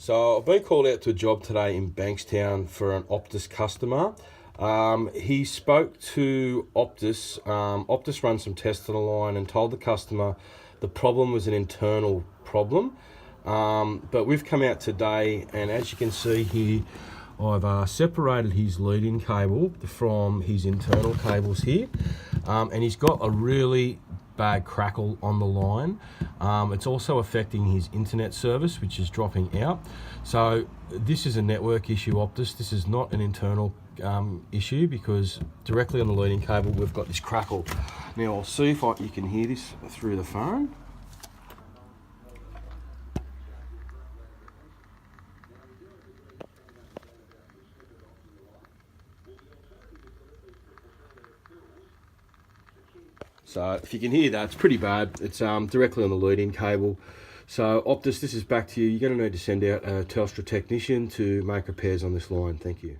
So I've been called out to a job today in Bankstown for an Optus customer. He spoke to Optus. Optus ran some tests on the line and told the customer the problem was an internal problem. But we've come out today, and as you can see here, I've separated his lead-in cable from his internal cables here, and he's got a really bad crackle on the line. It's also affecting his internet service, which is dropping out. So this is a network issue, Optus. This is not an internal issue, because directly on the leading cable we've got this crackle. Now I'll see if you can hear this through the phone. So if you can hear that, it's pretty bad. It's directly on the lead-in cable. So Optus, this is back to you. You're going to need to send out a Telstra technician to make repairs on this line. Thank you.